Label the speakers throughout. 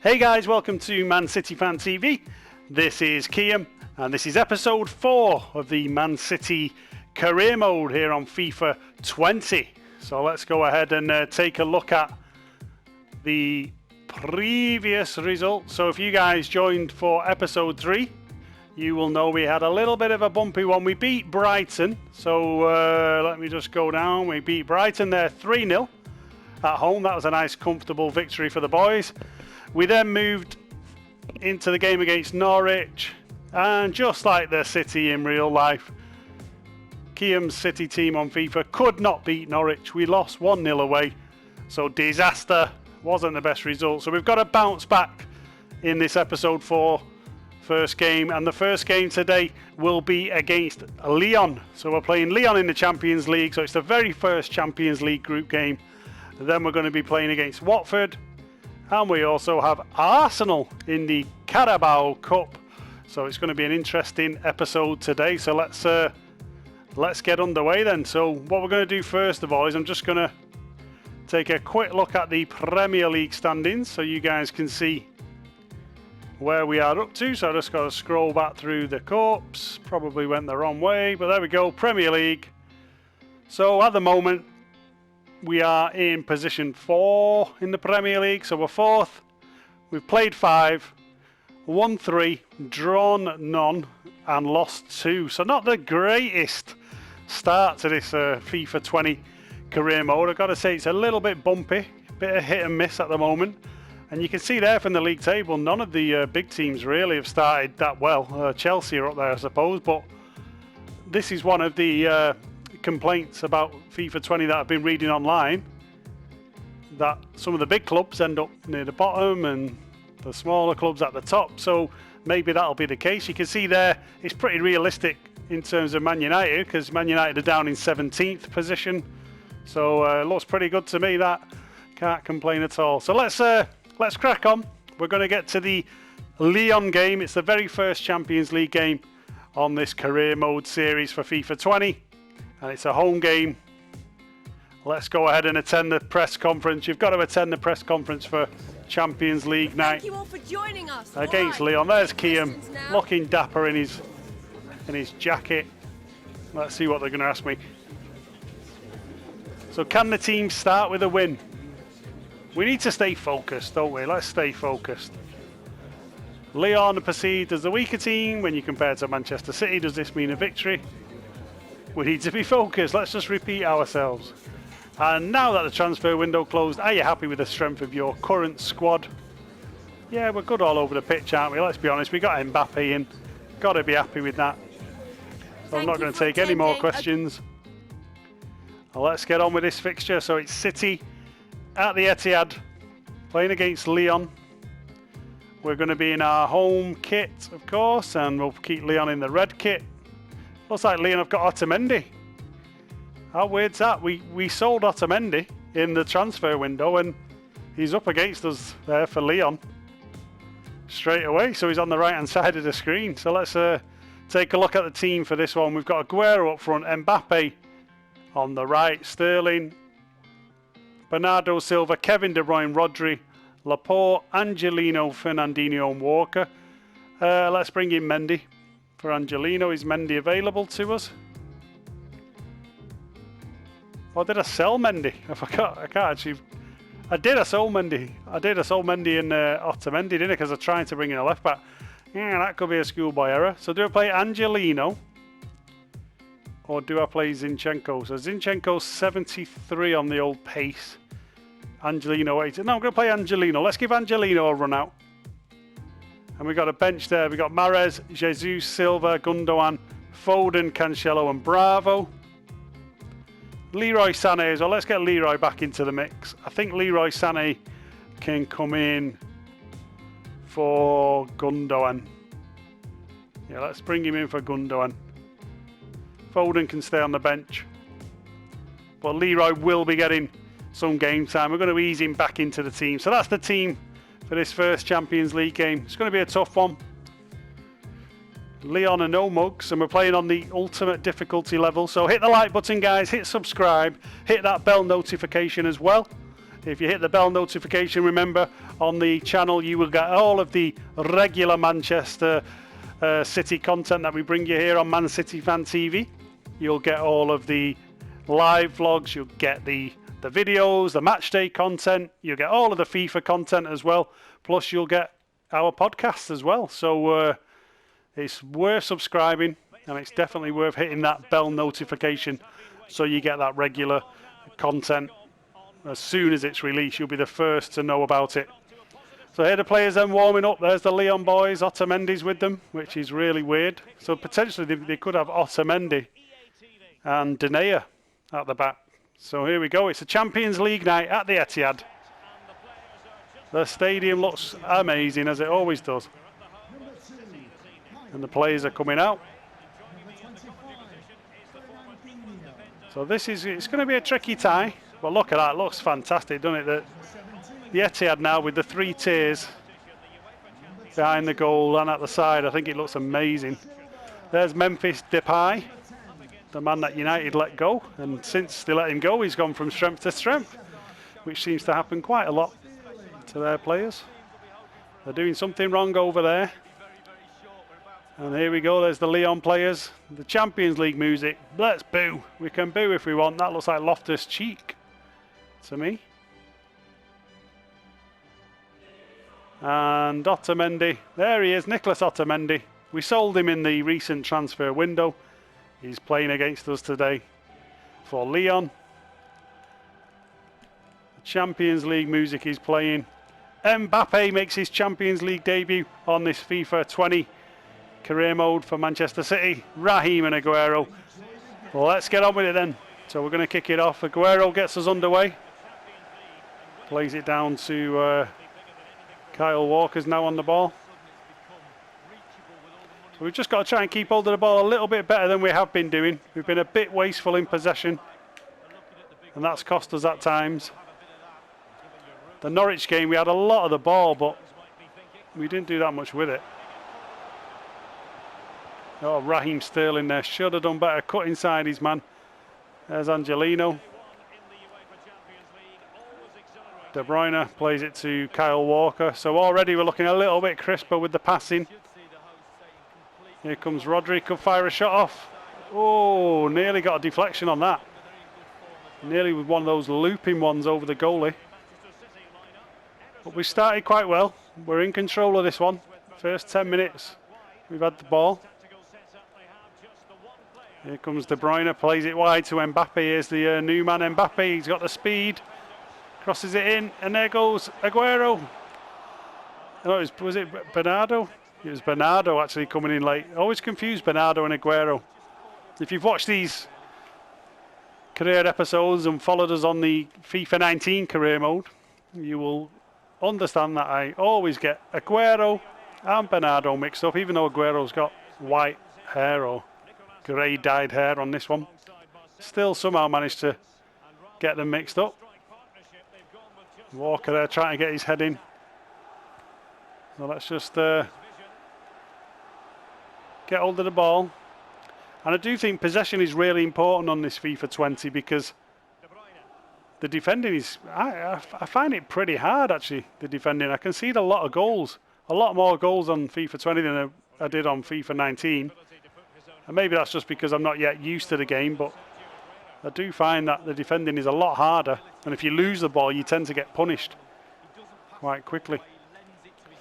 Speaker 1: Hey guys, welcome to Man City Fan TV. This is Kiam, and this is episode 4 of the Man City career mode here on FIFA 20. So let's go ahead and take a look at the previous results. So if you guys joined for episode 3, you will know we had a little bit of a bumpy one. We beat Brighton, so let me just go down. We beat Brighton there 3-0 at home. That was a nice comfortable victory for the boys. We then moved into the game against Norwich, and just like the City in real life, Kiam's City team on FIFA could not beat Norwich. We lost 1-0 away, so disaster. Wasn't the best result. So we've got to bounce back in this episode 4 first game, and the first game today will be against Lyon. So we're playing Lyon in the Champions League, so it's the very first Champions League group game. Then we're going to be playing against Watford. And we also have Arsenal in the Carabao Cup. So it's going to be an interesting episode today. So let's get underway then. So what we're going to do first of all is I'm just going to take a quick look at the Premier League standings so you guys can see where we are up to. So I just got to scroll back through the cups. Probably went the wrong way, but there we go. Premier League. So at the moment, we are in position 4 in the Premier League, so we're 4th. We've played 5, won 3, drawn none, and lost 2. So not the greatest start to this FIFA 20 career mode. I've got to say it's a little bit bumpy, a bit of hit and miss at the moment. And you can see there from the league table, none of the big teams really have started that well. Chelsea are up there, I suppose, but this is one of the complaints about FIFA 20 that I've been reading online, that some of the big clubs end up near the bottom and the smaller clubs at the top. So maybe that'll be the case. You can see there it's pretty realistic in terms of Man United, because Man United are down in 17th position. So it looks pretty good to me. That can't complain at all. So let's crack on. We're going to get to the Lyon game. It's the very first Champions League game on this career mode series for FIFA 20. And it's a home game. Let's go ahead and attend the press conference. You've got to attend the press conference for Champions League night.
Speaker 2: Thank you all for joining us.
Speaker 1: Against Lyon. There's Kiam, looking dapper in his jacket. Let's see what they're going to ask me. So can the team start with a win? We need to stay focused, don't we? Let's stay focused. Lyon are perceived as the weaker team when you compare to Manchester City. Does this mean a victory? We need to be focused. Let's just repeat ourselves. And now that the transfer window closed, are you happy with the strength of your current squad? Yeah, we're good all over the pitch, aren't we? Let's be honest. We got Mbappe in. Got to be happy with that. So I'm not going to take any more questions. Well, let's get on with this fixture. So it's City at the Etihad, playing against Lyon. We're going to be in our home kit, of course, and we'll keep Lyon in the red kit. Looks like Lyon have got Otamendi. How weird's that? We sold Otamendi in the transfer window, and he's up against us there for Lyon straight away. So he's on the right hand side of the screen. So let's take a look at the team for this one. We've got Aguero up front, Mbappe on the right, Sterling, Bernardo Silva, Kevin De Bruyne, Rodri, Laporte, Angelino, Fernandinho and Walker. Let's bring in Mendy. For Angelino, is Mendy available to us? Or did I sell Mendy? I forgot. I can't actually. I did. I sold Mendy. In Otamendi, didn't I? Because I'm trying to bring in a left back. Yeah, that could be a schoolboy error. So do I play Angelino? Or do I play Zinchenko? So Zinchenko's 73 on the old pace. Angelino 80. No, I'm going to play Angelino. Let's give Angelino a run out. And we've got a bench there. We've got Mahrez, Jesus, Silva, Gundogan, Foden, Cancelo and Bravo. Leroy Sané as well. Let's get Leroy back into the mix. I think Leroy Sané can come in for Gundogan. Yeah, let's bring him in for Gundogan. Foden can stay on the bench. But Leroy will be getting some game time. We're going to ease him back into the team. So that's the team for this first Champions League game. It's going to be a tough one. Lyon are no mugs, and we're playing on the ultimate difficulty level. So hit the like button, guys, hit subscribe, hit that bell notification as well If you hit the bell notification, remember, on the channel you will get all of the regular Manchester City content that we bring you here on Man City Fan TV. You'll get all of the live vlogs, you'll get the videos, the match day content, you'll get all of the FIFA content as well, plus you'll get our podcast as well. So it's worth subscribing, and it's definitely worth hitting that bell notification so you get that regular content. As soon as it's released, you'll be the first to know about it. So here the players then warming up. There's the Lyon boys. Otamendi's with them, which is really weird. So potentially they could have Otamendi and Denayer at the back. So here we go. It's a Champions League night at the Etihad. The stadium looks amazing, as it always does. And the players are coming out. So it's going to be a tricky tie. But look at that, it looks fantastic, doesn't it? The Etihad now with the 3 tiers behind the goal and at the side, I think it looks amazing. There's Memphis Depay, the man that United let go, and since they let him go, he's gone from strength to strength, which seems to happen quite a lot to their players. They're doing something wrong over there. And here we go, there's the Lyon players, the Champions League music. Let's boo. We can boo if we want. That looks like Loftus-Cheek to me. And Otamendi, there he is, Nicolas Otamendi. We sold him in the recent transfer window. He's playing against us today for Lyon. The Champions League music is playing. Mbappe makes his Champions League debut on this FIFA 20 career mode for Manchester City. Raheem and Aguero. Well, let's get on with it then. So we're going to kick it off. Aguero gets us underway. Plays it down to Kyle Walker's now on the ball. So we've just got to try and keep hold of the ball a little bit better than we have been doing. We've been a bit wasteful in possession, and that's cost us at times. The Norwich game, we had a lot of the ball, but we didn't do that much with it. Oh, Raheem Sterling there should have done better. Cut inside his man. There's Angelino. De Bruyne plays it to Kyle Walker. So already we're looking a little bit crisper with the passing. Here comes Rodri, could fire a shot off. Oh, nearly got a deflection on that. Nearly with one of those looping ones over the goalie. But we started quite well. We're in control of this one. First 10 minutes, we've had the ball. Here comes De Bruyne, plays it wide to Mbappe. Here's the new man Mbappe, he's got the speed. Crosses it in, and there goes Aguero. Oh, was it Bernardo? It was Bernardo actually coming in late. Always confuse Bernardo and Aguero. If you've watched these career episodes and followed us on the FIFA 19 career mode, you will understand that I always get Aguero and Bernardo mixed up, even though Aguero's got white hair or grey dyed hair on this one. Still somehow managed to get them mixed up. Walker there trying to get his head in. So let's just get hold of the ball. And I do think possession is really important on this FIFA 20 because the defending is, I find it pretty hard actually, the defending. I concede a lot of goals, a lot more goals on FIFA 20 than I did on FIFA 19. And maybe that's just because I'm not yet used to the game, but I do find that the defending is a lot harder, and if you lose the ball, you tend to get punished quite quickly.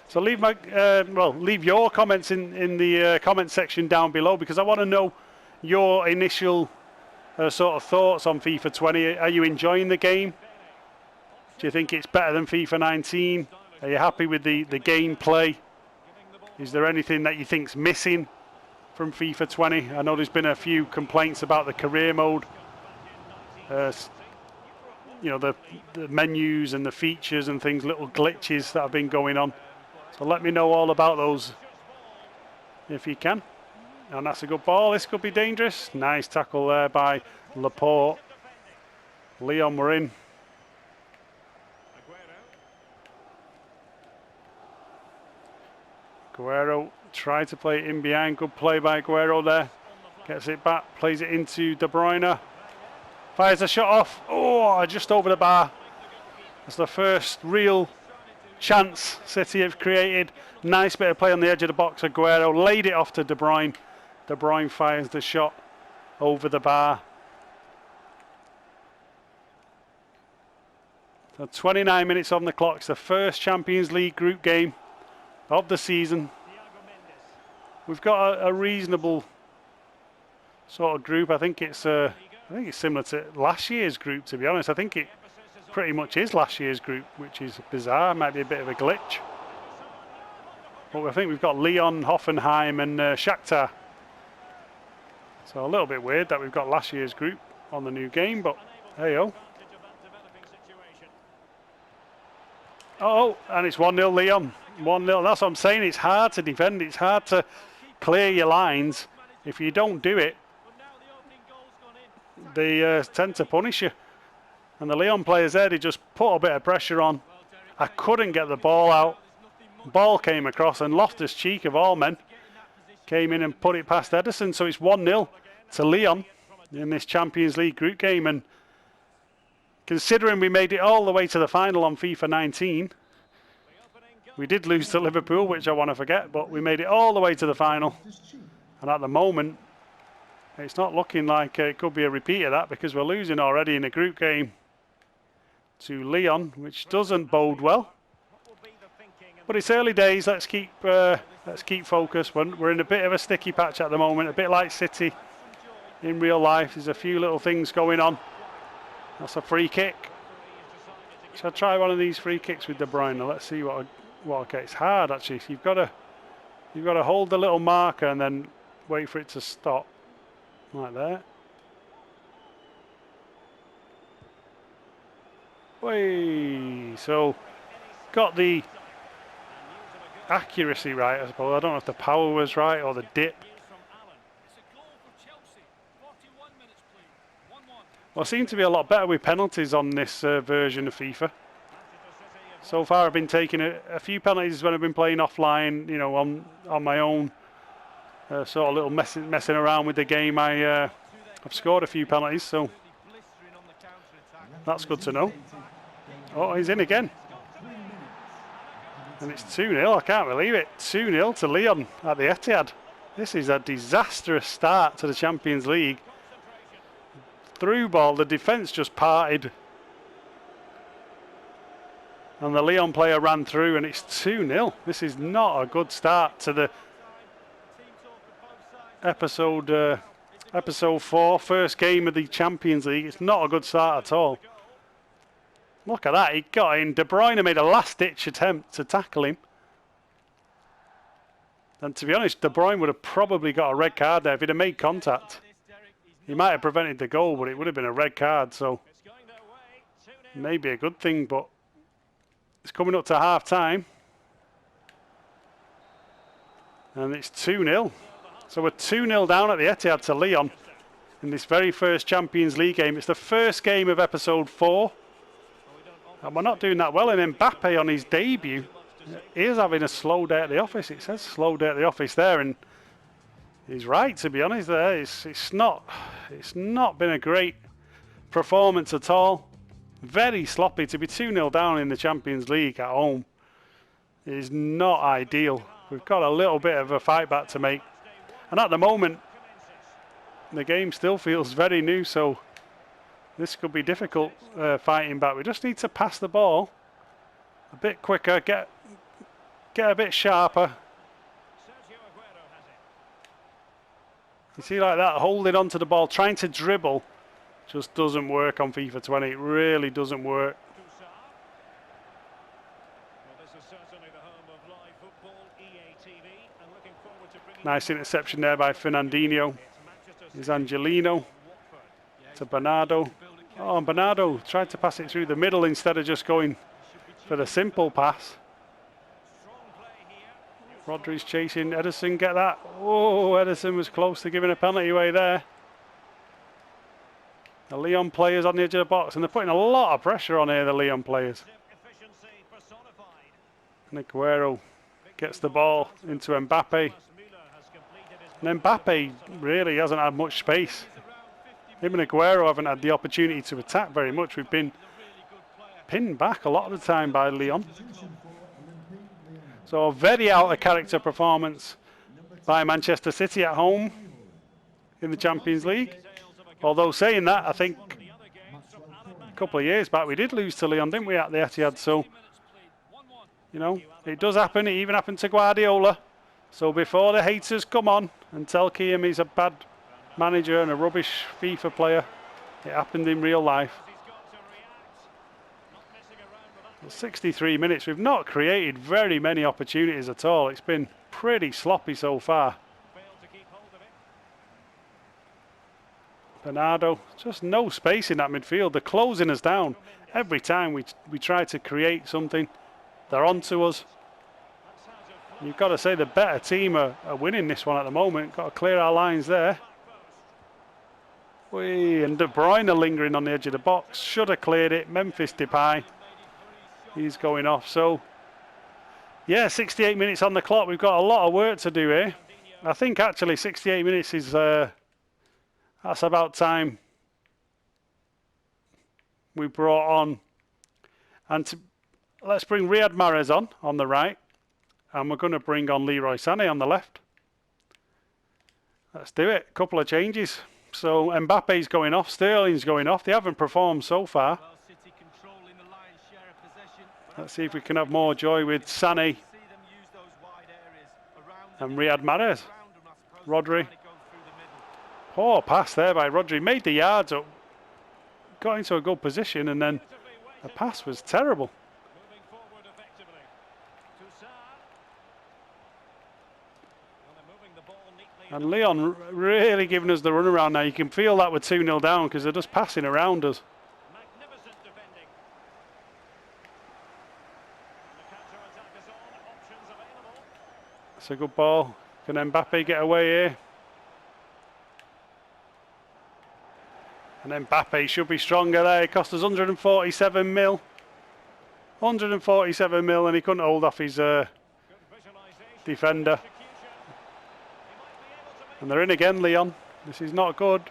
Speaker 1: So leave leave your comments in the comment section down below, because I want to know your initial sort of thoughts on FIFA 20. Are you enjoying the game? Do you think it's better than FIFA 19? Are you happy with the gameplay? Is there anything that you think's missing from FIFA 20? I know there's been a few complaints about the career mode. You know, the menus and the features and things, little glitches that have been going on. So let me know all about those if you can. And that's a good ball. This could be dangerous. Nice tackle there by Laporte. Lyon were in. Aguero tried to play it in behind. Good play by Aguero there. Gets it back, plays it into De Bruyne. Fires a shot off. Oh, just over the bar. It's the first real chance City have created. Nice bit of play on the edge of the box. Aguero laid it off to De Bruyne. De Bruyne fires the shot over the bar. So 29 minutes on the clock. It's the first Champions League group game of the season. We've got a reasonable sort of group. I think it's similar to last year's group, to be honest. I think it pretty much is last year's group, which is bizarre. Might be a bit of a glitch. But I think we've got Lyon, Hoffenheim and Shakhtar. So a little bit weird that we've got last year's group on the new game, but hey-oh. Oh, and it's 1-0 Lyon. 1-0. That's what I'm saying. It's hard to defend. It's hard to clear your lines. If you don't do it, they tend to punish you. And the Lyon players there, they just put a bit of pressure on. I couldn't get the ball out. Ball came across and Loftus-Cheek of all men came in and put it past Ederson. So it's 1-0 to Lyon in this Champions League group game. And considering we made it all the way to the final on FIFA 19, we did lose to Liverpool, which I want to forget, but we made it all the way to the final. And at the moment, it's not looking like it could be a repeat of that, because we're losing already in a group game to Lyon, which doesn't bode well. But it's early days. Let's keep focused. We're in a bit of a sticky patch at the moment, a bit like City in real life. There's a few little things going on. That's a free kick. Shall I try one of these free kicks with De Bruyne? Let's see what I get. It's hard actually. You've got to hold the little marker and then wait for it to stop, like that. Way. So got the accuracy right, I suppose. I don't know if the power was right or the dip. Well, I seem to be a lot better with penalties on this version of FIFA. So far I've been taking a few penalties when I've been playing offline, you know, on my own. Sort of little messing around with the game. I've scored a few penalties, so that's good to know. Oh, he's in again. And it's 2-0, I can't believe it. 2-0 to Lyon at the Etihad. This is a disastrous start to the Champions League. Through ball, the defence just parted. And the Lyon player ran through and it's 2-0. This is not a good start to the episode 4, first game of the Champions League. It's not a good start at all. Look at that, he got in. De Bruyne made a last-ditch attempt to tackle him. And to be honest, De Bruyne would have probably got a red card there if he'd have made contact. He might have prevented the goal, but it would have been a red card, so maybe a good thing, but it's coming up to half-time. And it's 2-0. So we're 2-0 down at the Etihad to Lyon in this very first Champions League game. It's the first game of episode 4. And we're not doing that well. And Mbappe on his debut is having a slow day at the office. It says slow day at the office there, and he's right, to be honest. There, it's not been a great performance at all. Very sloppy. To be 2-0 down in the Champions League at home is not ideal. We've got a little bit of a fight back to make, and at the moment the game still feels very new, so this could be difficult fighting back. We just need to pass the ball a bit quicker, get a bit sharper. You see, like that, holding onto the ball, trying to dribble, just doesn't work on FIFA 20. It really doesn't work. Nice interception there by Fernandinho. Here's Angelino to Bernardo. Oh, and Bernardo tried to pass it through the middle instead of just going for the simple pass. Rodri's chasing Ederson, get that. Oh, Ederson was close to giving a penalty away there. The Lyon players on the edge of the box, and they're putting a lot of pressure on here, the Lyon players. And Aguero gets the ball into Mbappe. And Mbappe really hasn't had much space. Him and Aguero haven't had the opportunity to attack very much. We've been pinned back a lot of the time by Lyon. So a very out of character performance by Manchester City at home in the Champions League. Although saying that, I think a couple of years back we did lose to Lyon, didn't we, at the Etihad? So, you know, it does happen. It even happened to Guardiola. So before the haters come on and tell Kiam he's a bad manager and a rubbish FIFA player, it happened in real life. 63 minutes, we've not created very many opportunities at all. It's been pretty sloppy so far. Bernardo, just no space in that midfield. They're closing us down. Every time we try to create something, they're on to us. You've got to say the better team are winning this one at the moment. Got to clear our lines there. And De Bruyne lingering on the edge of the box. Should have cleared it. Memphis Depay. He's going off. So, yeah, 68 minutes on the clock. We've got a lot of work to do here. I think actually 68 minutes is that's about time we brought on. And let's bring Riyad Mahrez on the right. And we're going to bring on Leroy Sané on the left. Let's do it. A couple of changes. So Mbappe's going off. Sterling's going off. They haven't performed so far. Let's see if we can have more joy with Sané and Riyad Mahrez. Rodri. Poor pass there by Rodri. Made the yards up. Got into a good position and then the pass was terrible. And Lyon really giving us the runaround now. You can feel that we're 2-0 down because they're just passing around us. It's a good ball. Can Mbappe get away here? And Mbappe should be stronger there. It cost us 147 mil. 147 mil and he couldn't hold off his defender. And they're in again, Lyon. This is not good.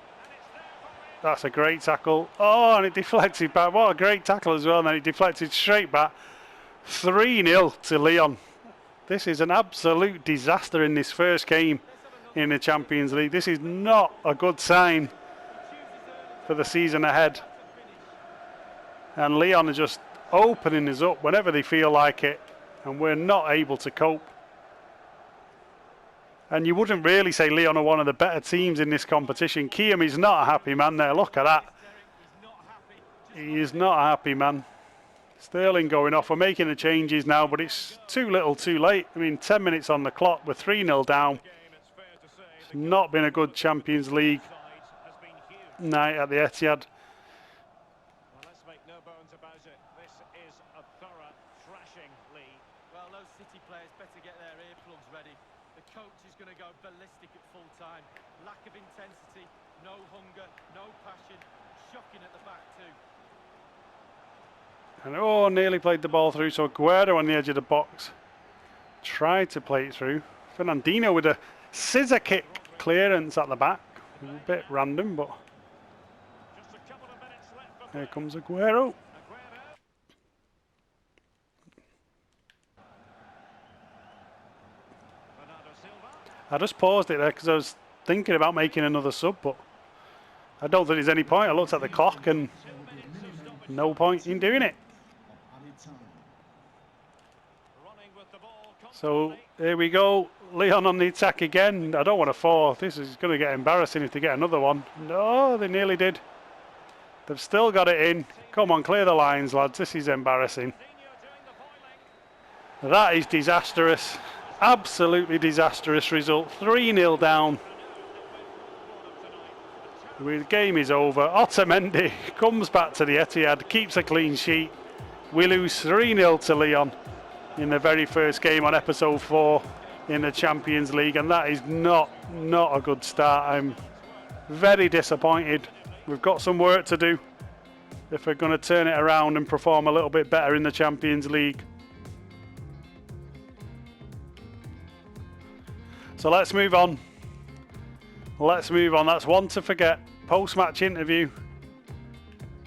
Speaker 1: That's a great tackle. Oh, and it deflected back. What a great tackle as well. And then it deflected straight back. 3-0 to Lyon. This is an absolute disaster in this first game in the Champions League. This is not a good sign for the season ahead. And Lyon are just opening us up whenever they feel like it. And we're not able to cope. And you wouldn't really say Lyon are one of the better teams in this competition. Kiam is not a happy man there. Look at that. He is not a happy man. Sterling going off. We're making the changes now, but it's too little too late. I mean, 10 minutes on the clock. We're 3-0 down. It's not been a good Champions League night at the Etihad.
Speaker 2: Ballistic at full time. Lack of intensity, no hunger, no passion. Shocking at the back too.
Speaker 1: And oh, nearly played the ball through. So Aguero on the edge of the box tried to play it through. Fernandinho with a scissor kick clearance at the back. A bit random, but here comes Aguero. I just paused it there because I was thinking about making another sub, but I don't think there's any point. I looked at the clock and no point in doing it. So here we go. Lyon on the attack again. I don't want a fourth. This is going to get embarrassing if they get another one. No, they nearly did. They've still got it in. Come on, clear the lines, lads. This is embarrassing. That is disastrous. Absolutely disastrous result. 3-0 down. The game is over. Otamendi comes back to the Etihad, keeps a clean sheet. We lose 3-0 to Lyon in the very first game on episode 4 in the Champions League, and that is not a good start. I'm very disappointed. We've got some work to do if we're going to turn it around and perform a little bit better in the Champions League. So let's move on. Let's move on. That's one to forget. Post-match interview.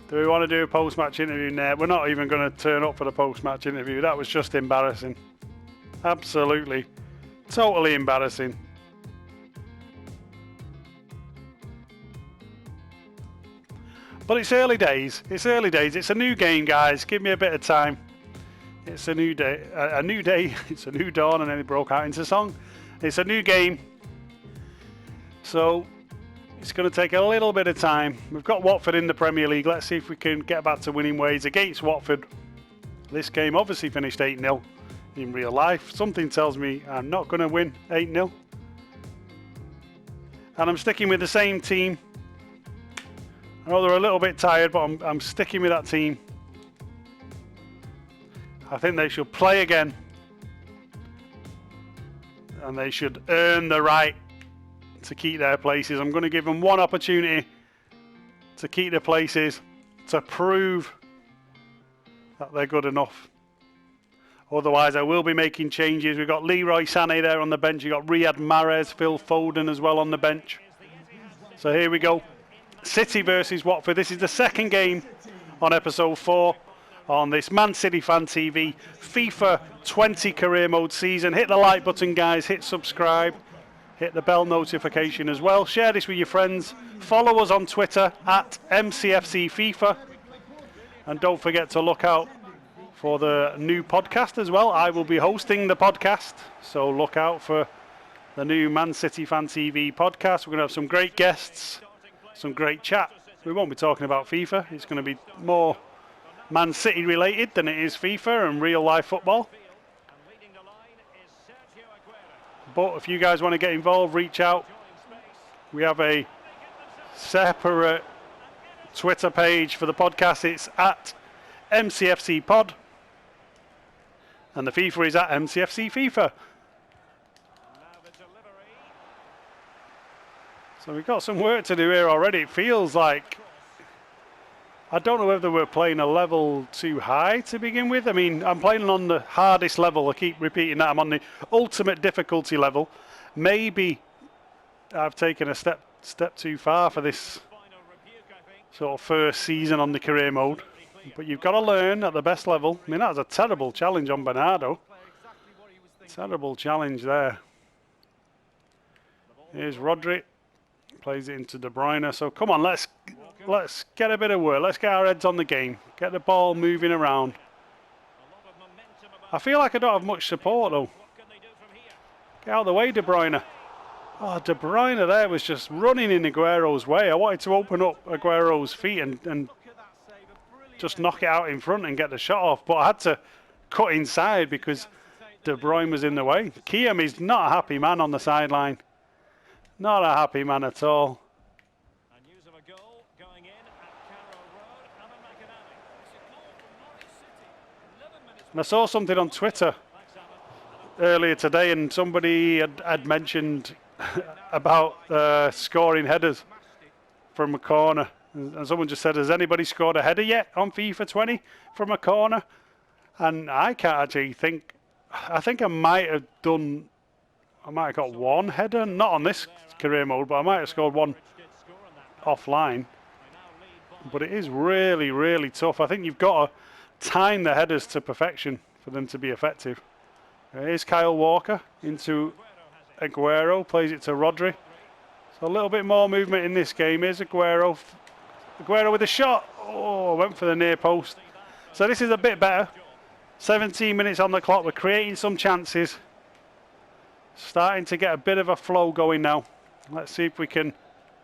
Speaker 1: Do we want to do a post-match interview? Nah, we're not even going to turn up for the post-match interview. That was just embarrassing. Absolutely. Totally embarrassing. But it's early days. It's early days. It's a new game, guys. Give me a bit of time. It's a new day. A new day. It's a new dawn, and then it broke out into song. It's a new game. So it's going to take a little bit of time. We've got Watford in the Premier League. Let's see if we can get back to winning ways against Watford. This game obviously finished 8-0 in real life. Something tells me I'm not going to win 8-0. And I'm sticking with the same team. I know they're a little bit tired, but I'm sticking with that team. I think they should play again. And they should earn the right to keep their places. I'm going to give them one opportunity to keep their places, to prove that they're good enough. Otherwise, I will be making changes. We've got Leroy Sané there on the bench. You've got Riyad Mahrez, Phil Foden as well on the bench. So here we go. City versus Watford. This is the second game on episode 4 on this Man City Fan TV FIFA 20 career mode season. Hit the like button, guys. Hit subscribe. Hit the bell notification as well. Share this with your friends. Follow us on Twitter at MCFCFIFA. And don't forget to look out for the new podcast as well. I will be hosting the podcast. So look out for the new Man City Fan TV podcast. We're going to have some great guests, some great chat. We won't be talking about FIFA. It's going to be more Man City related than it is FIFA and real life football. But if you guys want to get involved, reach out. We have a separate Twitter page for the podcast. It's at MCFC Pod. And the FIFA is at MCFC FIFA. So we've got some work to do here already. It feels like, I don't know whether we're playing a level too high to begin with. I mean, I'm playing on the hardest level. I keep repeating that. I'm on the ultimate difficulty level. Maybe I've taken a step too far for this sort of first season on the career mode. But you've got to learn at the best level. I mean, that was a terrible challenge on Bernardo. Terrible challenge there. Here's Rodri. Plays it into De Bruyne. So come on, let's get a bit of work. Let's get our heads on the game. Get the ball moving around. I feel like I don't have much support though. Get out of the way, De Bruyne. Oh, De Bruyne there was just running in Aguero's way. I wanted to open up Aguero's feet and just knock it out in front and get the shot off. But I had to cut inside because De Bruyne was in the way. Kiam is not a happy man on the sideline. Not a happy man at all. And I saw something on Twitter earlier today, and somebody had mentioned about scoring headers from a corner. And someone just said, has anybody scored a header yet on FIFA 20 from a corner? And I can't actually think. I think I might have got one header, not on this career mode, but I might have scored one offline. But it is really, really tough. I think you've got to time the headers to perfection for them to be effective. Here's Kyle Walker into Aguero, plays it to Rodri. So a little bit more movement in this game. Here's Aguero. Aguero with a shot. Oh, went for the near post. So this is a bit better. 17 minutes on the clock. We're creating some chances. Starting to get a bit of a flow going now. Let's see if we can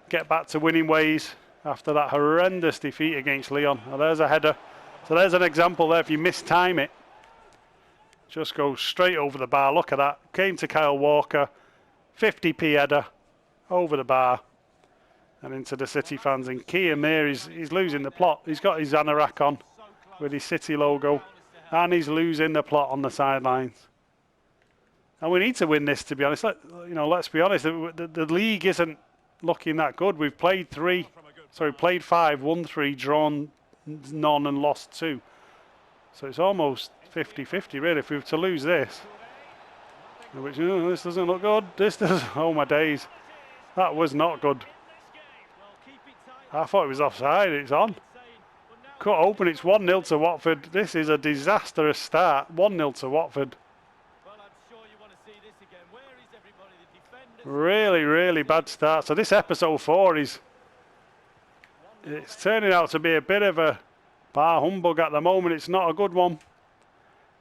Speaker 1: get back to winning ways after that horrendous defeat against Lyon. Now there's a header. So there's an example there. If you mistime it, just go straight over the bar. Look at that. Came to Kyle Walker. 50p header over the bar and into the City fans. And Kiam there, he's losing the plot. He's got his anorak on with his City logo, and he's losing the plot on the sidelines. And we need to win this, to be honest. Let's be honest. The league isn't looking that good. We've played 5, won 3, drawn none, and lost 2. So it's almost 50-50, really, if we were to lose this. Which, this doesn't look good. This does. Oh, my days. That was not good. I thought it was offside. It's on. cut open. It's 1-0 to Watford. This is a disastrous start. 1-0 to Watford.
Speaker 2: Well, I'm sure you want to see this again. Where is everybody? The defenders.
Speaker 1: Really, really bad start. So this episode 4 is... It's turning out to be a bit of a bar humbug at the moment. It's not a good one.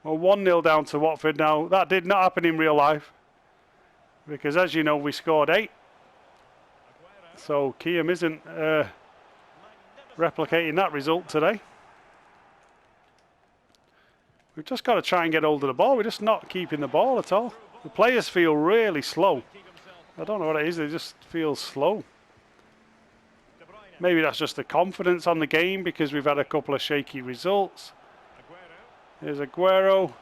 Speaker 1: Well, 1-0 down to Watford now. That did not happen in real life. Because as you know, we scored 8. So Kiam isn't replicating that result today. We've just got to try and get hold of the ball. We're just not keeping the ball at all. The players feel really slow. I don't know what it is. They just feel slow. Maybe that's just the confidence on the game because we've had a couple of shaky results. Here's Aguero.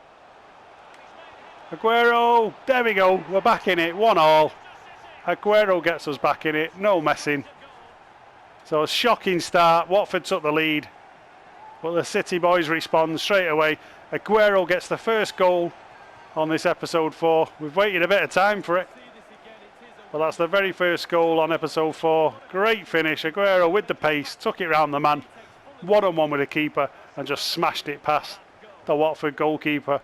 Speaker 1: Aguero. There we go. We're back in it. 1-1. Aguero gets us back in it. No messing. So a shocking start. Watford took the lead. But the City boys respond straight away. Aguero gets the first goal on this episode 4. We've waited a bit of time for it. Well, that's the very first goal on episode 4. Great finish. Aguero with the pace. Took it round the man. 1-on-1 with the keeper. And just smashed it past the Watford goalkeeper.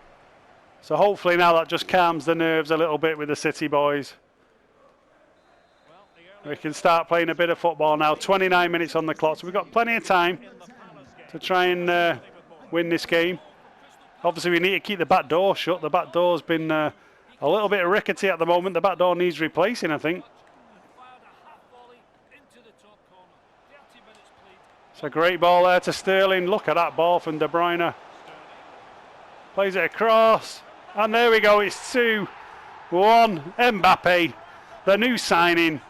Speaker 1: So hopefully now that just calms the nerves a little bit with the City boys. We can start playing a bit of football now. 29 minutes on the clock. So we've got plenty of time to try and win this game. Obviously we need to keep the back door shut. The back door's been a little bit rickety at the moment. The back door needs replacing, I think. It's a great ball there to Sterling. Look at that ball from De Bruyne. Plays it across. And there we go. It's 2-1. Mbappe, the new signing.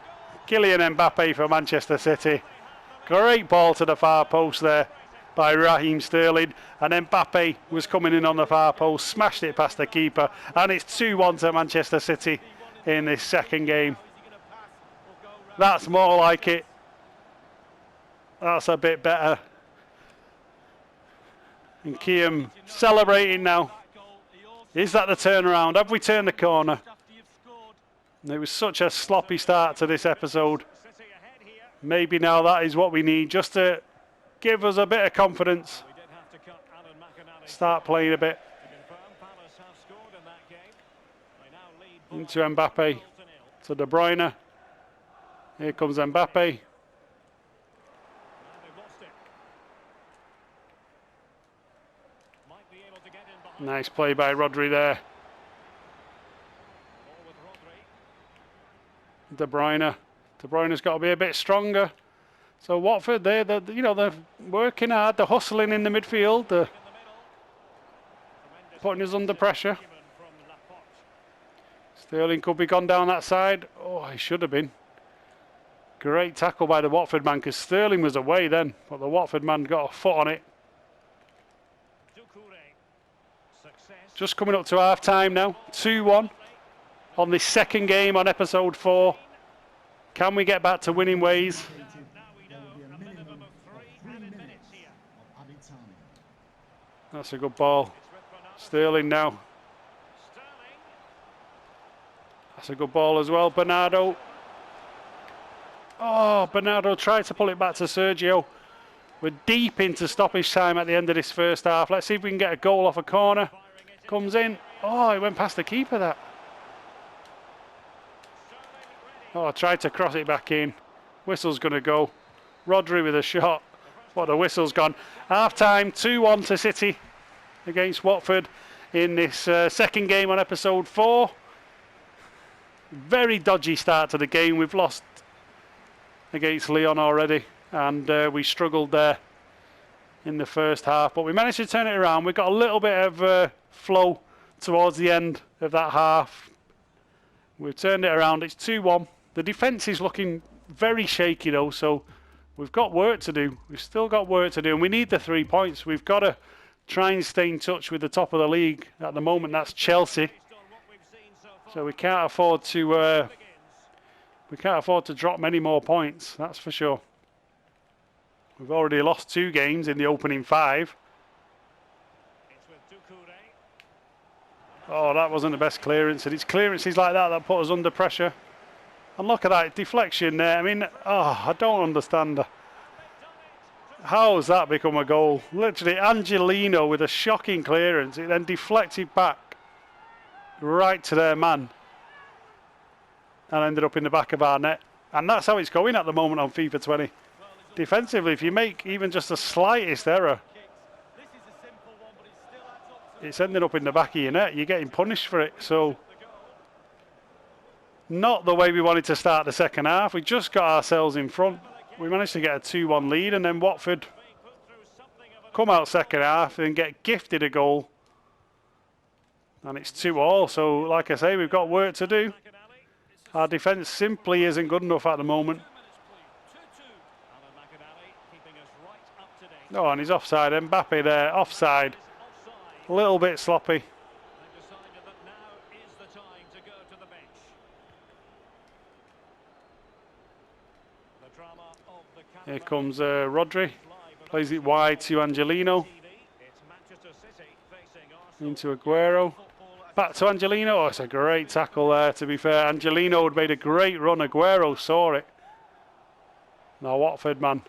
Speaker 1: Kylian Mbappe for Manchester City. Great ball to the far post there by Raheem Sterling. And Mbappe was coming in on the far post. Smashed it past the keeper. And it's 2-1 to Manchester City in this second game. That's more like it. That's a bit better. And Kiam celebrating now. Is that the turnaround? Have we turned the corner? It was such a sloppy start to this episode. Maybe now that is what we need, just to give us a bit of confidence. Start playing a bit. Into Mbappe. To De Bruyne. Here comes Mbappe. Nice play by Rodri there. De Bruyne. De Bruyne's got to be a bit stronger. So Watford, they're working hard. They're hustling in the midfield. They're putting us under pressure. Sterling could be gone down that side. Oh, he should have been. Great tackle by the Watford man because Sterling was away then, but the Watford man got a foot on it. Just coming up to half time now. 2-1 on this second game on episode 4. Can we get back to winning ways? That's a good ball. Sterling now. That's a good ball as well. Bernardo. Oh, Bernardo tried to pull it back to Sergio. We're deep into stoppage time at the end of this first half. Let's see if we can get a goal off a corner. Comes in. Oh, it went past the keeper, that. Oh, tried to cross it back in. Whistle's going to go. Rodri with a shot. But the whistle's gone. Half time, 2-1 to City against Watford in this second game on episode 4. Very dodgy start to the game. We've lost against Lyon already. And we struggled there in the first half. But we managed to turn it around. We got a little bit of flow towards the end of that half. We've turned it around. It's 2-1. The defence is looking very shaky though, so we've got work to do. We've still got work to do, and we need the 3 points. We've got to try and stay in touch with the top of the league. At the moment, that's Chelsea. So we can't afford to drop many more points. That's for sure. We've already lost 2 games in the opening 5. Oh, that wasn't the best clearance. And it's clearances like that that put us under pressure. And look at that deflection there. I mean, I don't understand. How's that become a goal? Literally Angelino with a shocking clearance. It then deflected back right to their man and ended up in the back of our net. And that's how it's going at the moment on FIFA 20. Defensively, if you make even just the slightest error, it's ending up in the back of your net. You're getting punished for it. So, not the way we wanted to start the second half. We just got ourselves in front. We managed to get a 2-1 lead, and then Watford come out second half and get gifted a goal. And it's 2-2. So, like I say, we've got work to do. Our defence simply isn't good enough at the moment. Oh, and he's offside. Mbappe there, offside. A little bit sloppy. Here comes Rodri. Plays it wide to Angelino. Into Aguero. Back to Angelino. Oh, it's a great tackle there, to be fair. Angelino had made a great run. Aguero saw it. Now Watford, man.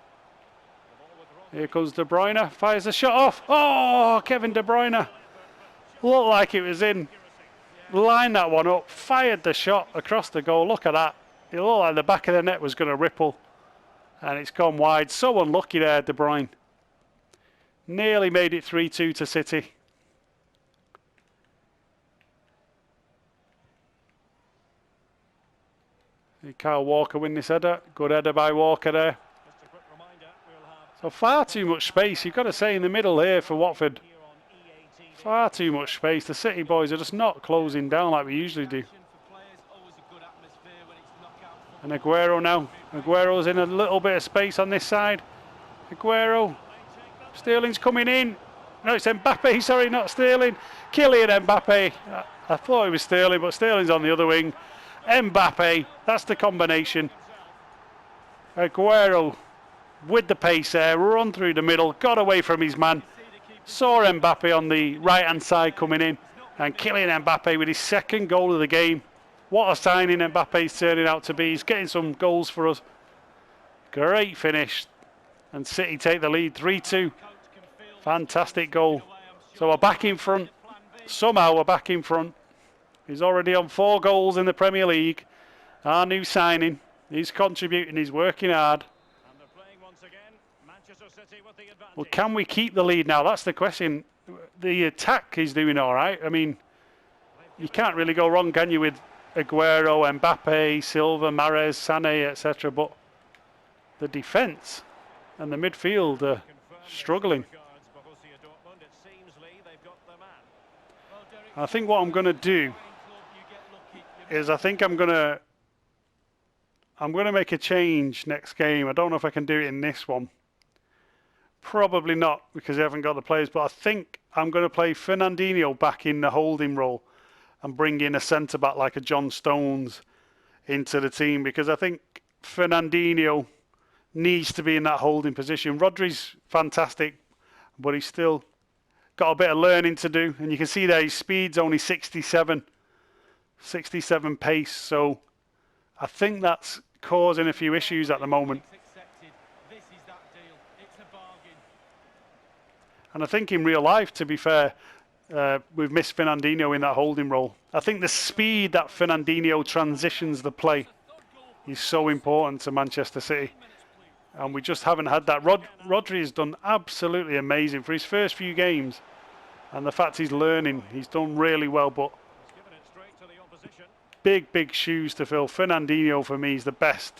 Speaker 1: Here comes De Bruyne. Fires the shot off. Oh, Kevin De Bruyne. Looked like it was in. Lined that one up. Fired the shot across the goal. Look at that. It looked like the back of the net was going to ripple. And it's gone wide. So unlucky there, De Bruyne. Nearly made it 3-2 to City. Kyle Walker win this header. Good header by Walker there. So far too much space. You've got to say in the middle here for Watford. Far too much space. The City boys are just not closing down like we usually do. And Aguero now. Aguero's in a little bit of space on this side. Aguero. Sterling's coming in. No, it's Mbappe. Sorry, not Sterling. Kylian Mbappe. I thought it was Sterling, but Sterling's on the other wing. Mbappe. That's the combination. Aguero with the pace there. Run through the middle. Got away from his man. Saw Mbappe on the right-hand side coming in. And Kylian Mbappe with his second goal of the game. What a signing Mbappe's turning out to be. He's getting some goals for us. Great finish. And City take the lead 3-2. Fantastic goal. So we're back in front. Somehow we're back in front. He's already on 4 goals in the Premier League. Our new signing. He's contributing. He's working hard. Well, can we keep the lead now? That's the question. The attack is doing all right. I mean, you can't really go wrong, can you, with Aguero, Mbappe, Silva, Mahrez, Sané, etc. But the defence and the midfield are struggling. I think what I'm going to do is I'm going to make a change next game. I don't know if I can do it in this one. Probably not, because I haven't got the players, but I think I'm going to play Fernandinho back in the holding role and bring in a centre-back like a John Stones into the team, because I think Fernandinho needs to be in that holding position. Rodri's fantastic, but he's still got a bit of learning to do, and you can see there his speed's only 67 pace, so I think that's causing a few issues at the moment. And I think in real life, to be fair, we've missed Fernandinho in that holding role. I think the speed that Fernandinho transitions the play is so important to Manchester City. And we just haven't had that. Rodri has done absolutely amazing for his first few games. And the fact he's learning, he's done really well. But big shoes to fill. Fernandinho, for me, is the best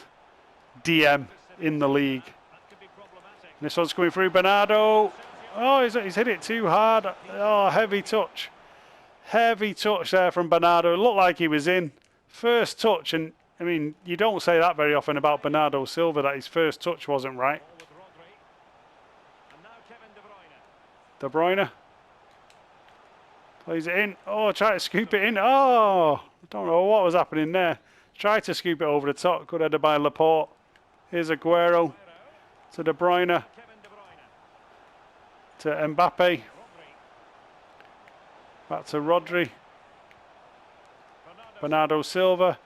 Speaker 1: DM in the league. And this one's coming through. Bernardo. Oh, he's hit it too hard. Oh, heavy touch. Heavy touch there from Bernardo. It looked like he was in. First touch, and I mean, you don't say that very often about Bernardo Silva, that his first touch wasn't right. De Bruyne. Plays it in. Oh, try to scoop it in. Oh, I don't know what was happening there. Try to scoop it over the top. Good header by Laporte. Here's Aguero to De Bruyne. To Mbappe. Back to Rodri. Bernardo Silva.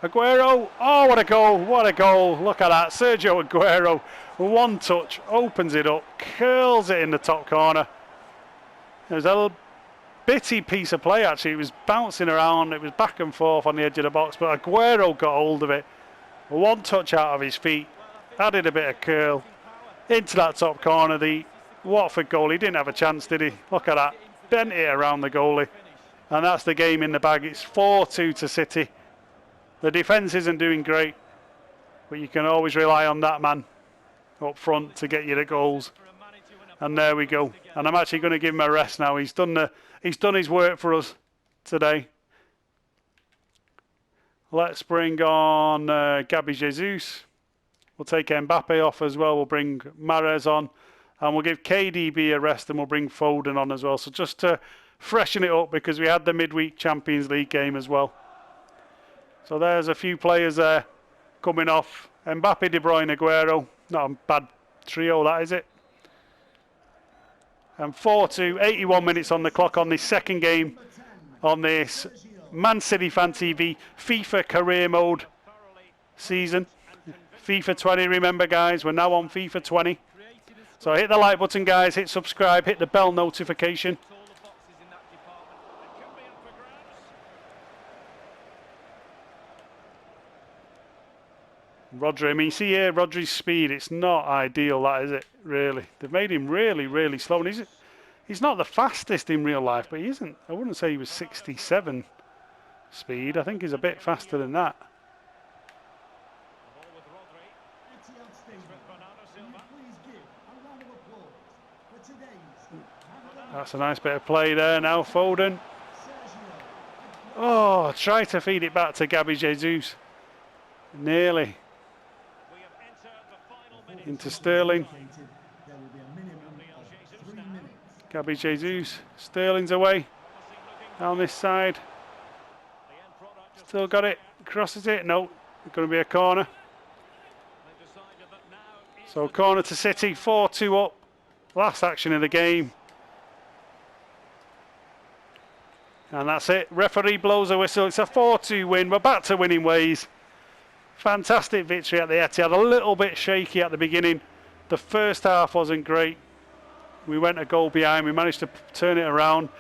Speaker 1: Aguero. Oh, what a goal. What a goal. Look at that. Sergio Aguero One touch, opens it up, curls it in the top corner. It was a bitty piece of play actually. It was bouncing around, it was back and forth on the edge of the box, but Aguero got hold of it. One touch out of his feet, added a bit of curl into that top corner. The Watford goalie didn't have a chance, did he? Look at that, bent it around the goalie. And that's the game in the bag. It's 4-2 to City. The defence isn't doing great, but you can always rely on that man up front to get you the goals. And there we go. And I'm actually going to give him a rest now. He's done his work for us today. Let's bring on Gabby Jesus. We'll take Mbappe off as well. We'll bring Mahrez on. And we'll give KDB a rest, and we'll bring Foden on as well. So just to freshen it up, because we had the midweek Champions League game as well. So there's a few players there coming off. Mbappe, De Bruyne, Aguero. Not a bad trio, that is it. And 4-2, 81 minutes on the clock on this second game on this Man City Fan TV FIFA career mode season. FIFA 20, remember guys, we're now on FIFA 20. So hit the like button guys, hit subscribe, hit the bell notification. Rodri, I mean, see here, Rodri's speed, it's not ideal, that is it, really. They've made him really, really slow. And he's not the fastest in real life, but he isn't. I wouldn't say he was 67 speed. I think he's a bit faster than that. That's a nice bit of play there now, Foden. Oh, try to feed it back to Gabby Jesus. Nearly. Into Sterling. Gabby Jesus. Sterling's away. Down this side. Still got it. Crosses it. No. It's going to be a corner. So corner to City. 4-2 up. Last action of the game. And that's it. Referee blows a whistle. It's a 4-2 win. We're back to winning ways. Fantastic victory at the Etihad. A little bit shaky at the beginning. The first half wasn't great. We went a goal behind. We managed to turn it around.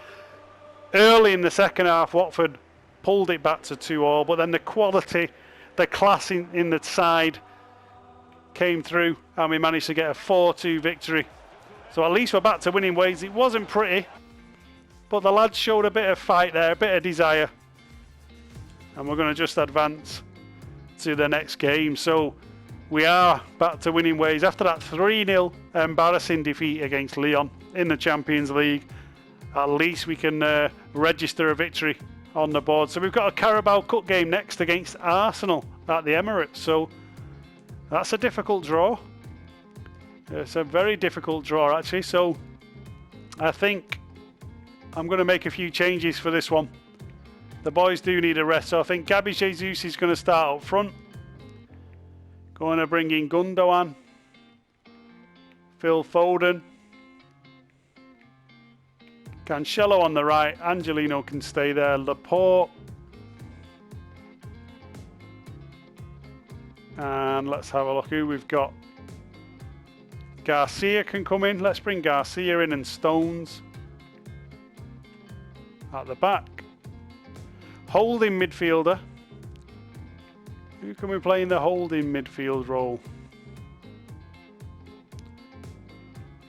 Speaker 1: Early in the second half, Watford pulled it back to 2-2. But then the quality, the class in the side came through. And we managed to get a 4-2 victory. So at least we're back to winning ways. It wasn't pretty. But the lads showed a bit of fight there, a bit of desire. And we're going to just advance to the next game. So we are back to winning ways after that 3-0 embarrassing defeat against Lyon in the Champions League. At least we can register a victory on the board. So we've got a Carabao Cup game next against Arsenal at the Emirates. So that's a difficult draw. It's a very difficult draw actually. So I think I'm going to make a few changes for this one. The boys do need a rest, so I think Gabby Jesus is going to start up front. Going to bring in Gundogan, Phil Foden, Cancelo on the right, Angelino can stay there, Laporte, and let's have a look who we've got. Garcia can come in, let's bring Garcia in, and Stones at the back. Holding midfielder. Who can we play in the holding midfield role?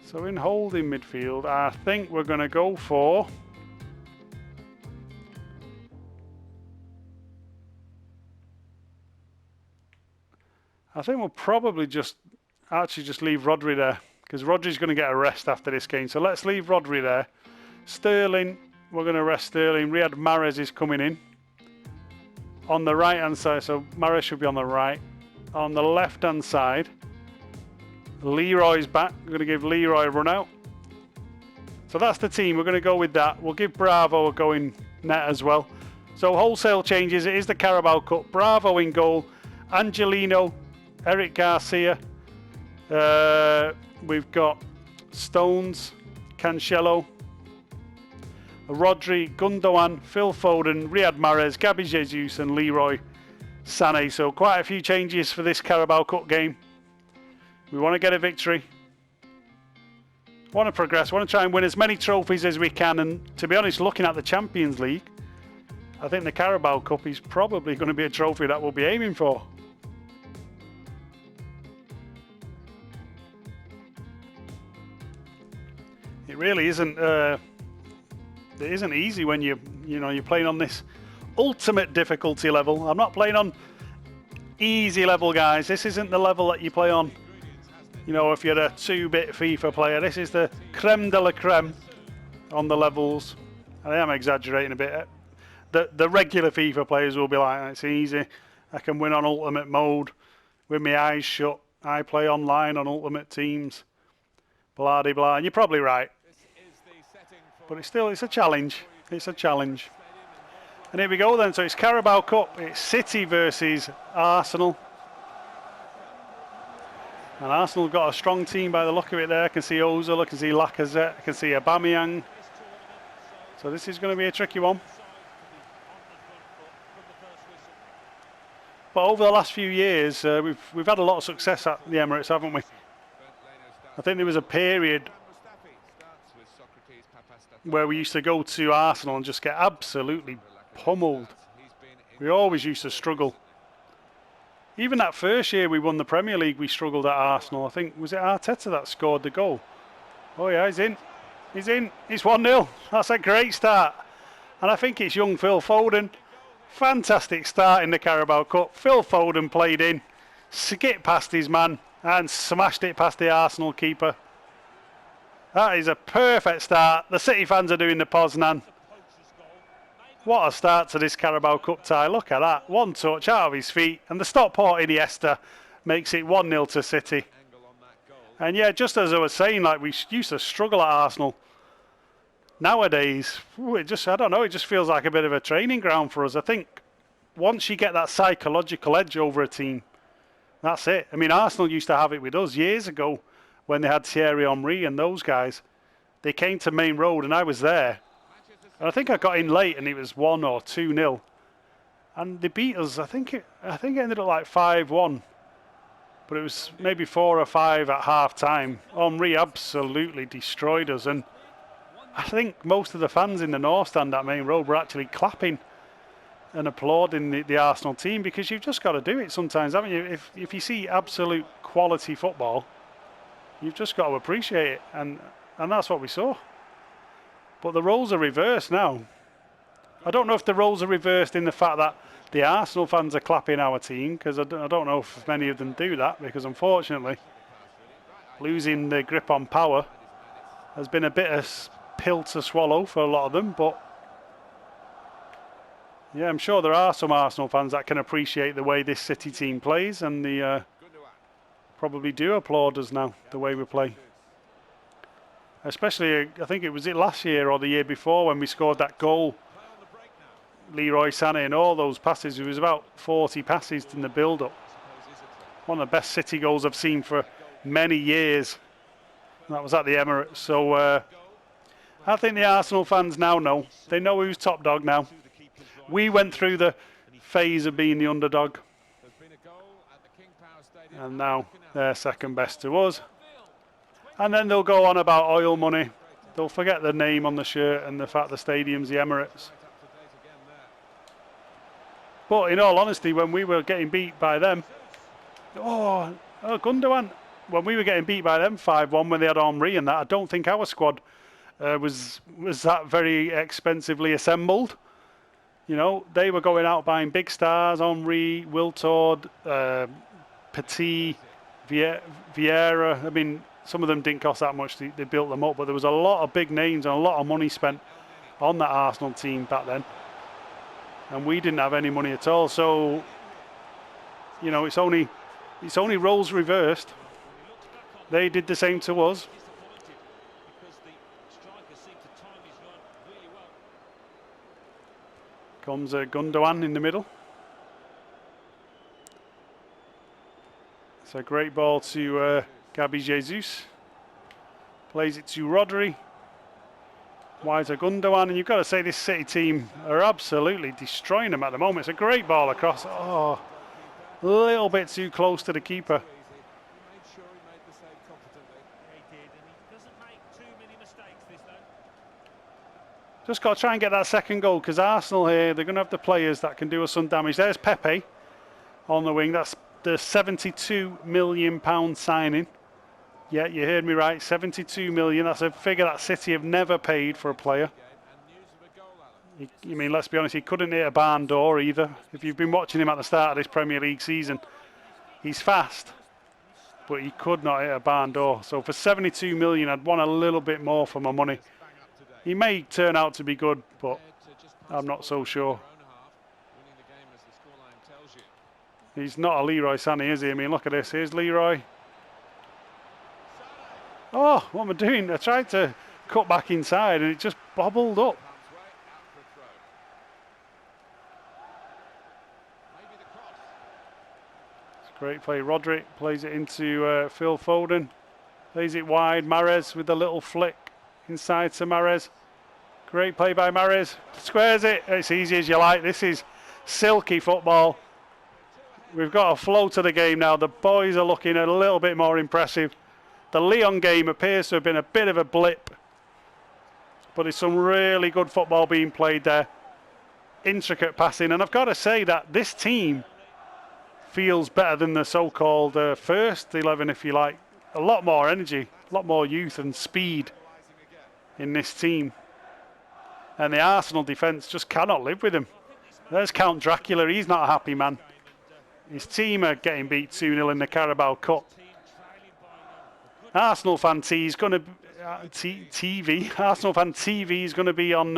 Speaker 1: So in holding midfield, I think we're going to go for I think we'll probably just leave Rodri there, because Rodri's going to get a rest after this game. So let's leave Rodri there. Sterling, we're going to rest Sterling. Riyad Mahrez is coming in on the right hand side, so Mahrez should be on the right. On the left hand side, Leroy's back. We're going to give Leroy a run out. So that's the team. We're going to go with that. We'll give Bravo a go in net as well. So wholesale changes. It is the Carabao Cup. Bravo in goal. Angelino, Eric Garcia. We've got Stones, Cancelo, Rodri, Gundogan, Phil Foden, Riyad Mahrez, Gabby Jesus and Leroy Sané. So quite a few changes for this Carabao Cup game. We want to get a victory. Want to progress. Want to try and win as many trophies as we can. And to be honest, looking at the Champions League, I think the Carabao Cup is probably going to be a trophy that we'll be aiming for. It really isn't. It isn't easy when you're playing on this ultimate difficulty level. I'm not playing on easy level, guys. This isn't the level that you play on. You know, if you're a 2-bit FIFA player, this is the creme de la creme on the levels. I am exaggerating a bit. The regular FIFA players will be like, it's easy. I can win on ultimate mode with my eyes shut. I play online on ultimate teams. Blah de blah. And you're probably right. But it's a challenge. It's a challenge. And here we go then. So it's Carabao Cup. It's City versus Arsenal. And Arsenal got a strong team by the look of it there. I can see Ozil, I can see Lacazette, I can see Aubameyang. So this is going to be a tricky one. But over the last few years, we've had a lot of success at the Emirates, haven't we? I think there was a period where we used to go to Arsenal and just get absolutely pummeled. We always used to struggle. Even that first year we won the Premier League, we struggled at Arsenal. I think, was it Arteta that scored the goal? Oh yeah, he's in. He's in. It's 1-0. That's a great start. And I think it's young Phil Foden. Fantastic start in the Carabao Cup. Phil Foden played in, skipped past his man and smashed it past the Arsenal keeper. That is a perfect start. The City fans are doing the Poznan. What a start to this Carabao Cup tie. Look at that. One touch out of his feet. And the Stockport Iniesta makes it 1-0 to City. And yeah, just as I was saying, like we used to struggle at Arsenal. Nowadays, I don't know, it just feels like a bit of a training ground for us. I think once you get that psychological edge over a team, that's it. I mean, Arsenal used to have it with us years ago when they had Thierry Henry and those guys. They came to Main Road and I was there. And I think I got in late and it was 1 or 2-0. And they beat us, I think it ended up like 5-1. But it was maybe 4 or 5 at half time. Henry absolutely destroyed us. And I think most of the fans in the North Stand at Main Road were actually clapping and applauding the Arsenal team, because you've just got to do it sometimes, haven't you? If you see absolute quality football, you've just got to appreciate it. And that's what we saw. But the roles are reversed now. I don't know if the roles are reversed in the fact that the Arsenal fans are clapping our team, because I don't know if many of them do that, because unfortunately losing the grip on power has been a bit of pill to swallow for a lot of them. But yeah, I'm sure there are some Arsenal fans that can appreciate the way this City team plays, and they probably do applaud us now, the way we play. Especially, I think it was last year or the year before when we scored that goal. Leroy Sané and all those passes. It was about 40 passes in the build-up. One of the best City goals I've seen for many years. That was at the Emirates. So I think the Arsenal fans now know. They know who's top dog now. We went through the phase of being the underdog. And now they're second best to us. And then they'll go on about oil money. They'll forget the name on the shirt and the fact the stadium's the Emirates. But in all honesty, when we were getting beat by them, Gundogan, when we were getting beat by them 5-1 when they had Henry and that, I don't think our squad was that very expensively assembled. You know, they were going out buying big stars, Henry, Wiltord, Petit, Vieira. I mean, some of them didn't cost that much. They built them up, but there was a lot of big names and a lot of money spent on that Arsenal team back then. And we didn't have any money at all. So, you know, it's only roles reversed. They did the same to us. Comes Gundogan in the middle. It's a great ball to Gabi Jesus. Plays it to Rodri. Wiser Gundogan, and you've got to say this City team are absolutely destroying them at the moment. It's a great ball across. Oh, a little bit too close to the keeper.
Speaker 2: the save competently. He did, and he doesn't make too many mistakes this though.
Speaker 1: Just got to try and get that second goal, because Arsenal here, they're going to have the players that can do us some damage. There's Pepe on the wing. That's the £72 million signing. Yeah, you heard me right. 72 million. That's a figure that City have never paid for a player. You mean, let's be honest, he couldn't hit a barn door either. If you've been watching him at the start of this Premier League season, he's fast, but he could not hit a barn door. So for 72 million, I'd want a little bit more for my money. He may turn out to be good, but I'm not so sure. He's not a Leroy Sané, is he? I mean, look at this. Here's Leroy. Oh, what am I doing? I tried to cut back inside and it just bobbled up. It's a great play. Roderick plays it into Phil Foden. Plays it wide. Mahrez with a little flick inside to Mahrez. Great play by Mahrez. Squares it. It's easy as you like. This is silky football. We've got a flow to the game now. The boys are looking a little bit more impressive. The Lyon game appears to have been a bit of a blip, but there's some really good football being played there. Intricate passing, and I've got to say that this team feels better than the so-called first 11, if you like. A lot more energy, a lot more youth and speed in this team. And the Arsenal defence just cannot live with him. There's Count Dracula, he's not a happy man. His team are getting beat 2-0 in the Carabao Cup. Arsenal fan TV is going to Arsenal fan TV is going to be on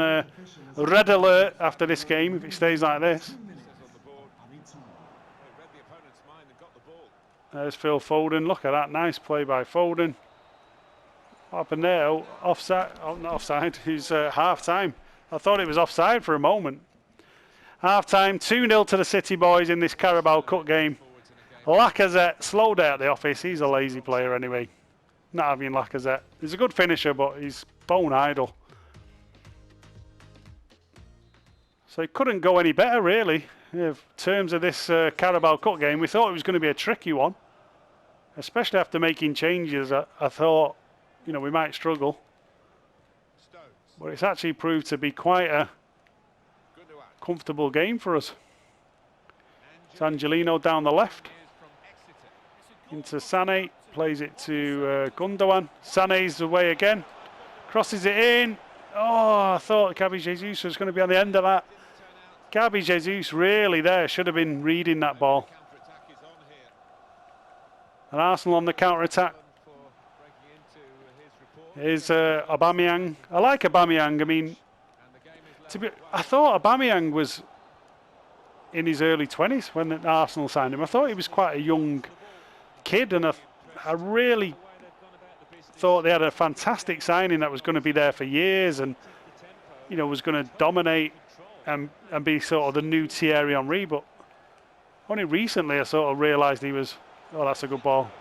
Speaker 1: red alert after this game if it stays like this. There's Phil Foden. Look at that, nice play by Foden. What happened there? Oh, offside. Oh, not offside. He's half time. I thought it was offside for a moment. Half time, 2-0 to the City boys in this Carabao Cup game. Lacazette slowed out the office. He's a lazy player anyway. Not having Lacazette. He's a good finisher, but he's bone idle. So it couldn't go any better, really. In terms of this Carabao Cup game, we thought it was going to be a tricky one. Especially after making changes, I thought, you know, we might struggle. But it's actually proved to be quite a comfortable game for us. It's Angelino down the left. Into Sané. Plays it to Gundogan. Sané's away again. Crosses it in. Oh, I thought Gabi Jesus was going to be on the end of that. Gabi Jesus really there should have been reading that ball. And Arsenal on the counter-attack. Here's Aubameyang. I like Aubameyang. I mean, I thought Aubameyang was in his early 20s when Arsenal signed him. I thought he was quite a young kid, and I really thought they had a fantastic signing that was going to be there for years and, you know, was going to dominate and be sort of the new Thierry Henry. But only recently I sort of realised he was, oh, that's a good ball.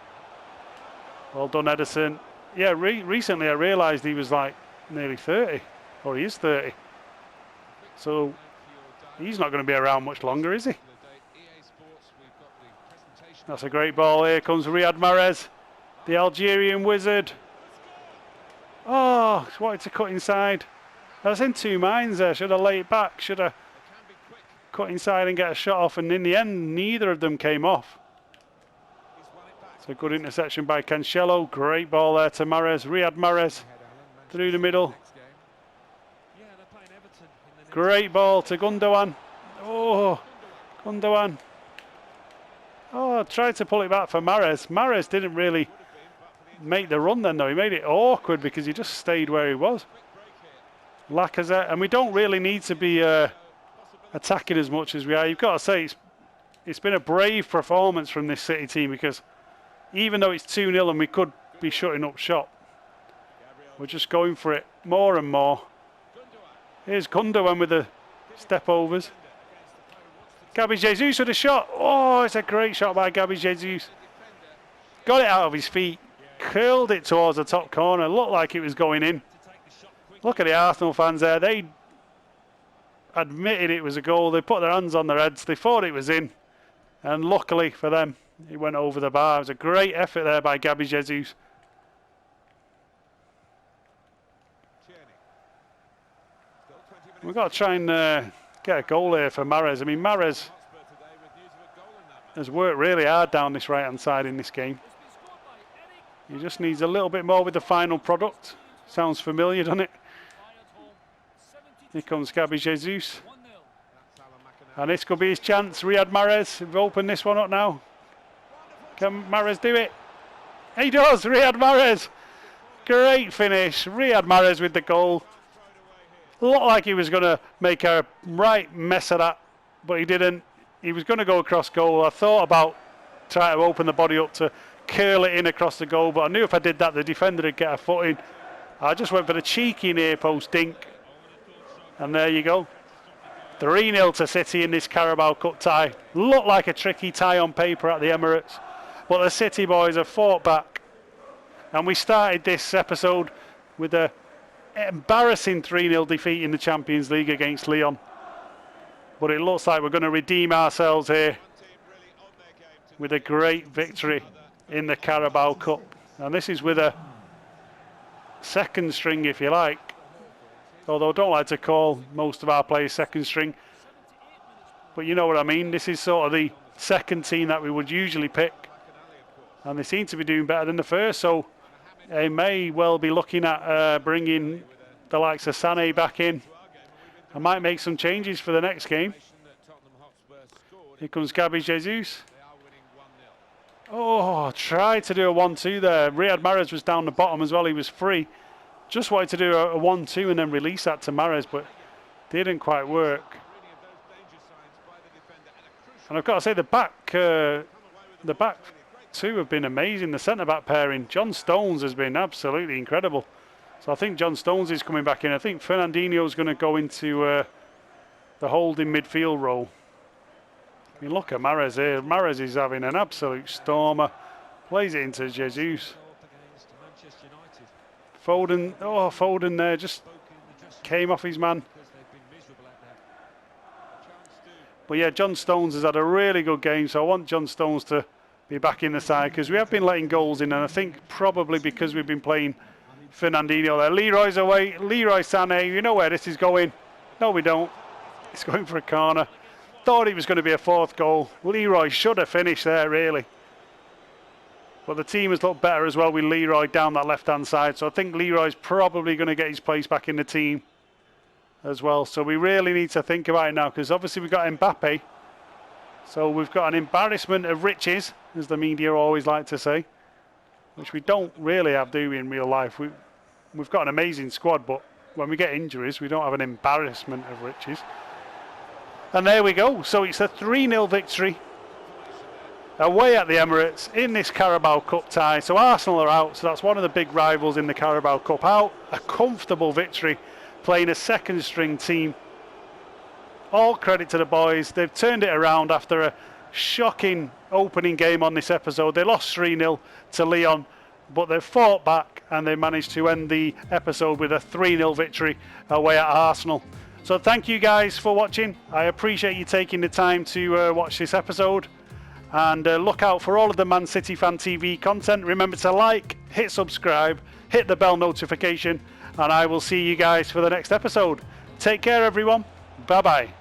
Speaker 1: Well done, Edison. Yeah, recently I realised he was like nearly 30, or he is 30. So he's not going to be around much longer, is he? That's a great ball. Here comes Riyad Mahrez, the Algerian wizard. Oh, he wanted to cut inside. I was in two minds there. Should have laid it back? Should have cut inside and get a shot off? And in the end, neither of them came off. It's a good interception by Cancelo. Great ball there to Mahrez. Riyad Mahrez through the middle. Great ball to Gundogan. Oh, Gundogan. Oh, tried to pull it back for Mahrez. Mahrez didn't really make the run then, though. He made it awkward because he just stayed where he was. Lacazette, and we don't really need to be attacking as much as we are. You've got to say it's been a brave performance from this City team, because even though it's 2-0 and we could be shutting up shop, we're just going for it more and more. Here's Gundogan with the step overs. Gabi Jesus with a shot. Oh, it's a great shot by Gabi Jesus. Got it out of his feet. Curled it towards the top corner. Looked like it was going in. Look at the Arsenal fans there. They admitted it was a goal. They put their hands on their heads. They thought it was in. And luckily for them, He went over the bar. It was a great effort there by Gabby Jesus. We've got to try and get a goal here for Mahrez. I mean, Mahrez has worked really hard down this right-hand side in this game. He just needs a little bit more with the final product. Sounds familiar, doesn't it? Here comes Gabby Jesus. And this could be his chance. Riyad Mahrez, we've opened this one up now. Can Mahrez do it? He does, Riyad Mahrez. Great finish. Riyad Mahrez with the goal. Looked like he was going to make a right mess of that, but he didn't. He was going to go across goal. I thought about trying to open the body up to curl it in across the goal, but I knew if I did that, the defender would get a foot in. I just went for the cheeky near post dink. And there you go. 3-0 to City in this Carabao Cup tie. Looked like a tricky tie on paper at the Emirates, but the City boys have fought back. And we started this episode with a embarrassing 3-0 defeat in the Champions League against Lyon. But it looks like we're going to redeem ourselves here with a great victory in the Carabao Cup. And this is with a second string, if you like. Although I don't like to call most of our players second string. But you know what I mean. This is sort of the second team that we would usually pick. And they seem to be doing better than the first. So they may well be looking at bringing the likes of Sané back in. I might make some changes for the next game. Here comes Gabby Jesus. Oh, tried to do a 1-2 there. Riyad Mahrez was down the bottom as well. He was free. Just wanted to do a 1-2 and then release that to Mahrez, but didn't quite work. And I've got to say the back two have been amazing. The centre-back pairing, John Stones has been absolutely incredible. So I think John Stones is coming back in. I think Fernandinho's going to go into the holding midfield role. I mean, look at Mahrez here. Mahrez is having an absolute stormer. Plays it into Jesus. Foden there just came off his man. But yeah, John Stones has had a really good game, so I want John Stones to be back in the side because we have been letting goals in, and I think probably because we've been playing Fernandinho there. Leroy's away. Leroy Sané, you know where this is going. No, we don't. It's going for a corner. Thought it was going to be a fourth goal. Leroy should have finished there, really. But the team has looked better as well with Leroy down that left-hand side. So I think Leroy's probably going to get his place back in the team as well. So we really need to think about it now because obviously we've got Mbappe. So we've got an embarrassment of riches, as the media always like to say, which we don't really have, do we, in real life. We've got an amazing squad, but when we get injuries, we don't have an embarrassment of riches. And there we go. So it's a 3-0 victory away at the Emirates in this Carabao Cup tie. So Arsenal are out, so that's one of the big rivals in the Carabao Cup out. A comfortable victory, playing a second string team. All credit to the boys. They've turned it around after a shocking opening game on this episode. They lost 3-0 to Lyon, but they've fought back and they managed to end the episode with a 3-0 victory away at Arsenal. So thank you guys for watching. I appreciate you taking the time to watch this episode. And look out for all of the Man City Fan TV content. Remember to like, hit subscribe, hit the bell notification, and I will see you guys for the next episode. Take care, everyone. Bye-bye.